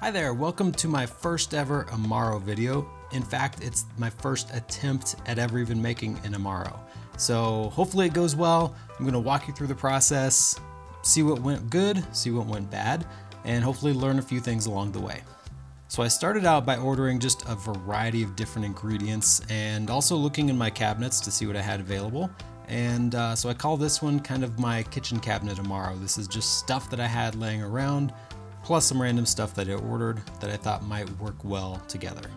Hi there, welcome to my first ever Amaro video. In fact, it's my first attempt at ever even making an Amaro. So hopefully it goes well. I'm gonna walk you through the process, see what went good, see what went bad, and hopefully learn a few things along the way. So I started out by ordering just a variety of different ingredients and also looking in my cabinets to see what I had available. And so I call this one kind of my kitchen cabinet Amaro. This is just stuff that I had laying around, plus some random stuff that I ordered that I thought might work well together.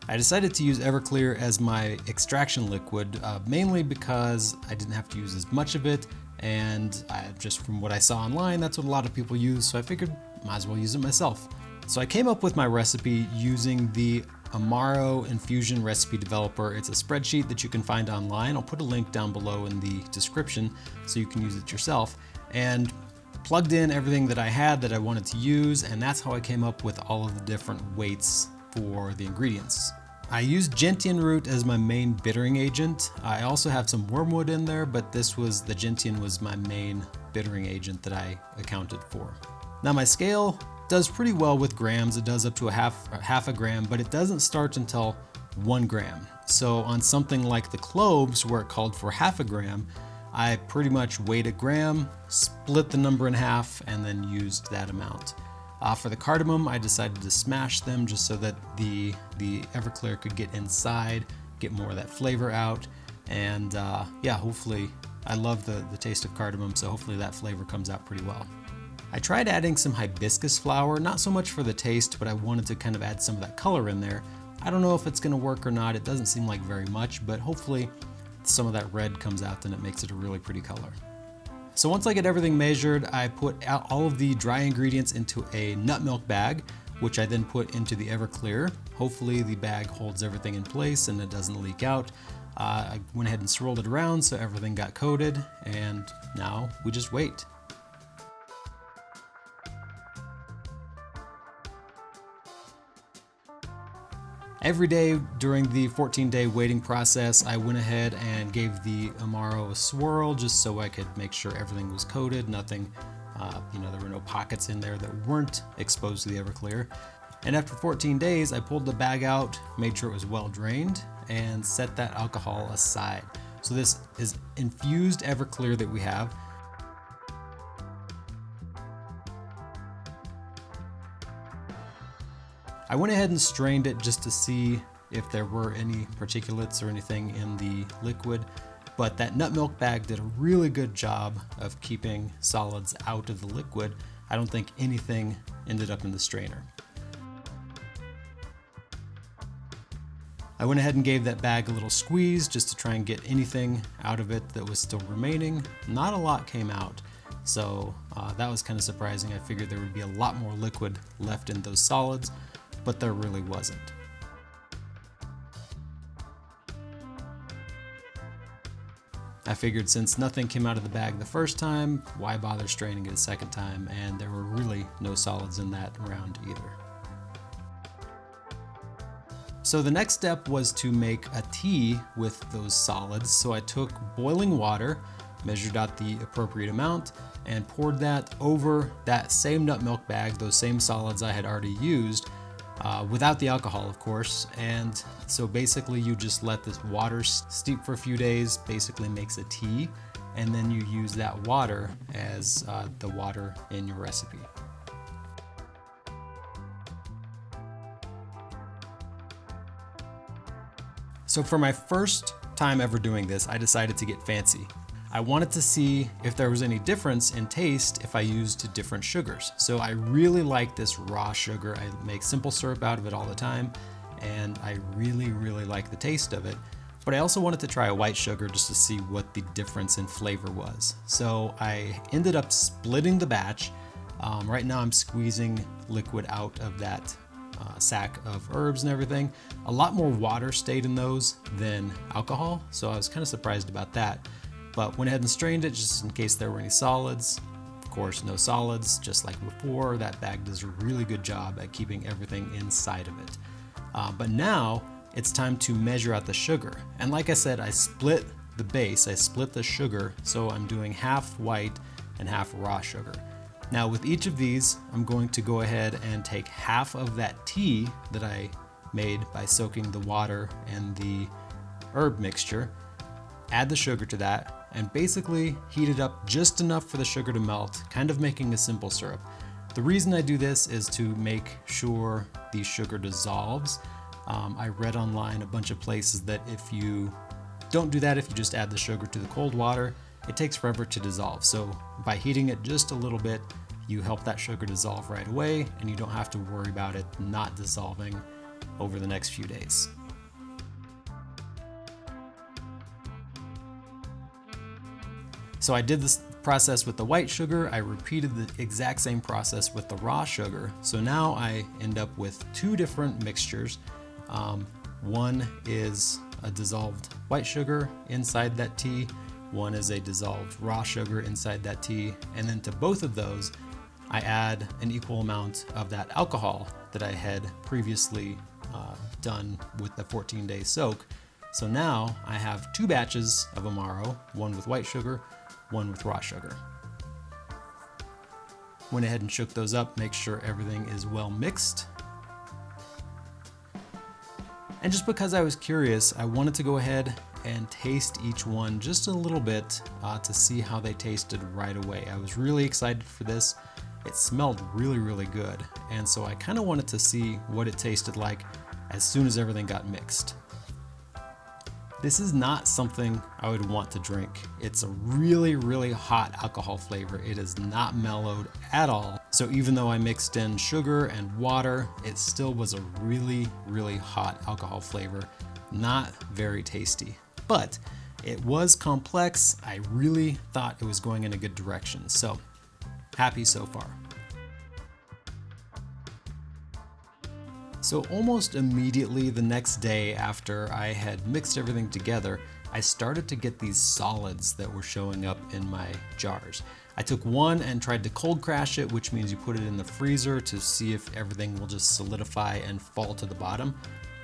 I decided to use Everclear as my extraction liquid, mainly because I didn't have to use as much of it, and just from what I saw online, that's what a lot of people use, so I figured might as well use it myself. So I came up with my recipe using the Amaro Infusion Recipe Developer. It's a spreadsheet that you can find online. I'll put a link down below in the description so you can use it yourself. And plugged in everything that I had that I wanted to use, and that's how I came up with all of the different weights for the ingredients. I used gentian root as my main bittering agent. I also have some wormwood in there, but the gentian was my main bittering agent that I accounted for. Now my scale does pretty well with grams. It does up to a half a gram, but it doesn't start until 1 gram. So on something like the cloves, where it called for half a gram, I pretty much weighed a gram, split the number in half, and then used that amount. For the cardamom, I decided to smash them just so that the Everclear could get inside, get more of that flavor out, and yeah, hopefully, I love the taste of cardamom, so hopefully that flavor comes out pretty well. I tried adding some hibiscus flower, not so much for the taste, but I wanted to kind of add some of that color in there. I don't know if it's gonna work or not. It doesn't seem like very much, but hopefully some of that red comes out and it makes it a really pretty color. So once I get everything measured, I put out all of the dry ingredients into a nut milk bag, which I then put into the Everclear. Hopefully the bag holds everything in place and it doesn't leak out. I went ahead and swirled it around so everything got coated, and now we just wait. Every day during the 14-day waiting process, I went ahead and gave the Amaro a swirl just so I could make sure everything was coated, nothing, there were no pockets in there that weren't exposed to the Everclear. And after 14 days, I pulled the bag out, made sure it was well drained, and set that alcohol aside. So this is infused Everclear that we have. I went ahead and strained it just to see if there were any particulates or anything in the liquid, but that nut milk bag did a really good job of keeping solids out of the liquid. I don't think anything ended up in the strainer. I went ahead and gave that bag a little squeeze just to try and get anything out of it that was still remaining. Not a lot came out, so that was kind of surprising. I figured there would be a lot more liquid left in those solids, but there really wasn't. I figured since nothing came out of the bag the first time, why bother straining it a second time? And there were really no solids in that round either. So the next step was to make a tea with those solids. So I took boiling water, measured out the appropriate amount, and poured that over that same nut milk bag, those same solids I had already used, without the alcohol, of course. And so basically you just let this water steep for a few days, basically makes a tea, and then you use that water as the water in your recipe. So for my first time ever doing this, I decided to get fancy. I wanted to see if there was any difference in taste if I used different sugars. So I really like this raw sugar. I make simple syrup out of it all the time, and I really, really like the taste of it. But I also wanted to try a white sugar just to see what the difference in flavor was. So I ended up splitting the batch. Right now I'm squeezing liquid out of that sack of herbs and everything. A lot more water stayed in those than alcohol, so I was kind of surprised about that. But went ahead and strained it just in case there were any solids. Of course, no solids, just like before. That bag does a really good job at keeping everything inside of it. But now it's time to measure out the sugar. And like I said, I split the base, I split the sugar, so I'm doing half white and half raw sugar. Now with each of these, I'm going to go ahead and take half of that tea that I made by soaking the water and the herb mixture, add the sugar to that, and basically heat it up just enough for the sugar to melt, kind of making a simple syrup. The reason I do this is to make sure the sugar dissolves. I read online a bunch of places that if you don't do that, if you just add the sugar to the cold water, it takes forever to dissolve. So by heating it just a little bit, you help that sugar dissolve right away, and you don't have to worry about it not dissolving over the next few days. So I did this process with the white sugar. I repeated the exact same process with the raw sugar. So now I end up with two different mixtures. One is a dissolved white sugar inside that tea. One is a dissolved raw sugar inside that tea. And then to both of those, I add an equal amount of that alcohol that I had previously done with the 14-day soak. So now I have two batches of Amaro, one with white sugar, one with raw sugar. Went ahead and shook those up, make sure everything is well mixed. And just because I was curious, I wanted to go ahead and taste each one just a little bit to see how they tasted right away. I was really excited for this. It smelled really, really good. And so I kind of wanted to see what it tasted like as soon as everything got mixed. This is not something I would want to drink. It's a really, really hot alcohol flavor. It is not mellowed at all. So even though I mixed in sugar and water, it still was a really, really hot alcohol flavor. Not very tasty, but it was complex. I really thought it was going in a good direction. So happy so far. So almost immediately the next day after I had mixed everything together, I started to get these solids that were showing up in my jars. I took one and tried to cold crash it, which means you put it in the freezer to see if everything will just solidify and fall to the bottom.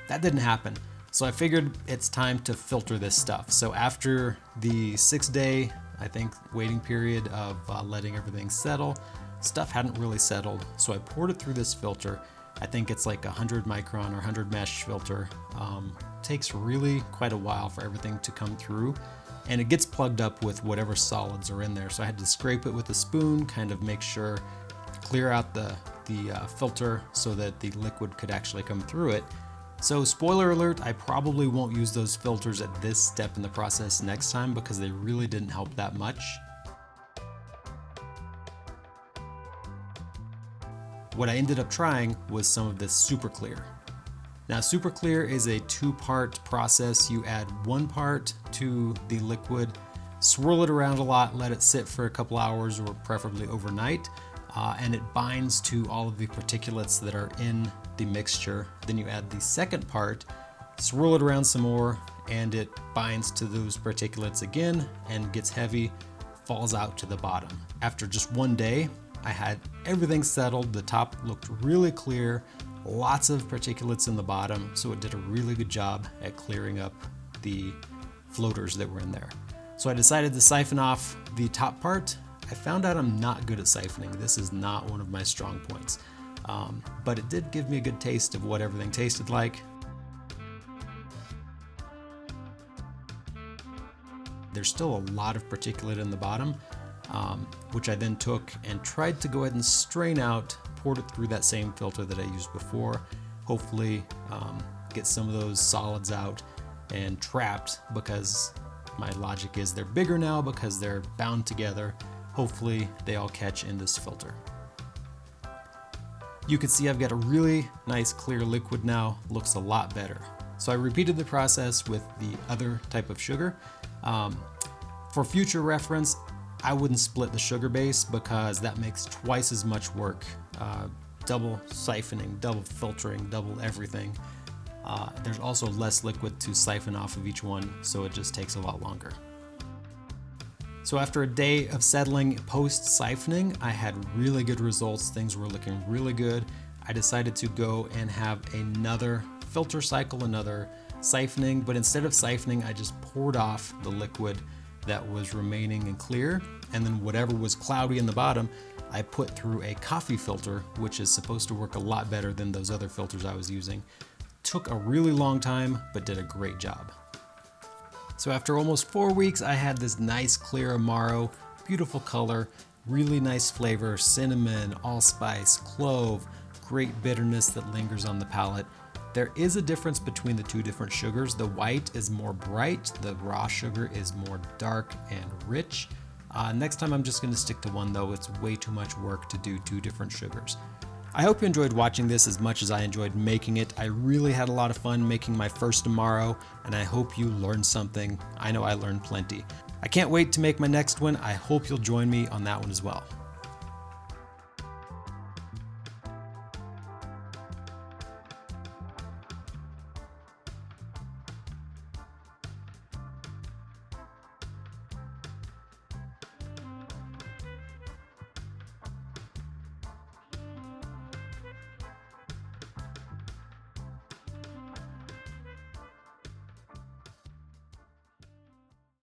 That didn't happen. So I figured it's time to filter this stuff. So after the 6-day, I think, waiting period of letting everything settle, stuff hadn't really settled. So I poured it through this filter. I think it's like 100 micron or 100 mesh filter. Takes really quite a while for everything to come through, and it gets plugged up with whatever solids are in there. So I had to scrape it with a spoon, kind of make sure, clear out the filter so that the liquid could actually come through it. So spoiler alert, I probably won't use those filters at this step in the process next time because they really didn't help that much. What I ended up trying was some of this super clear. Now super clear is a 2-part process. You add 1 part to the liquid, swirl it around a lot, let it sit for a couple hours or preferably overnight, and it binds to all of the particulates that are in the mixture. Then you add the second part, swirl it around some more, and it binds to those particulates again and gets heavy, falls out to the bottom. After just 1 day, I had everything settled. The top looked really clear, lots of particulates in the bottom, so it did a really good job at clearing up the floaters that were in there. So I decided to siphon off the top part. I found out I'm not good at siphoning. This is not one of my strong points, but it did give me a good taste of what everything tasted like. There's still a lot of particulate in the bottom, which I then took and tried to go ahead and strain out, poured it through that same filter that I used before, hopefully get some of those solids out and trapped, because my logic is they're bigger now because they're bound together. Hopefully they all catch in this filter. You can see I've got a really nice clear liquid now, looks a lot better. So I repeated the process with the other type of sugar. For future reference, I wouldn't split the sugar base because that makes twice as much work. Double siphoning, double filtering, double everything. There's also less liquid to siphon off of each one, so it just takes a lot longer. So after a day of settling post siphoning, I had really good results. Things were looking really good. I decided to go and have another filter cycle, another siphoning, but instead of siphoning, I just poured off the liquid that was remaining and clear, and then whatever was cloudy in the bottom, I put through a coffee filter, which is supposed to work a lot better than those other filters I was using. Took a really long time, but did a great job. So after almost 4 weeks, I had this nice clear Amaro, beautiful color, really nice flavor, cinnamon, allspice, clove, great bitterness that lingers on the palate. There is a difference between the two different sugars. The white is more bright, the raw sugar is more dark and rich. Next time I'm just gonna stick to one though. It's way too much work to do 2 different sugars. I hope you enjoyed watching this as much as I enjoyed making it. I really had a lot of fun making my first Amaro, and I hope you learned something. I know I learned plenty. I can't wait to make my next one. I hope you'll join me on that one as well.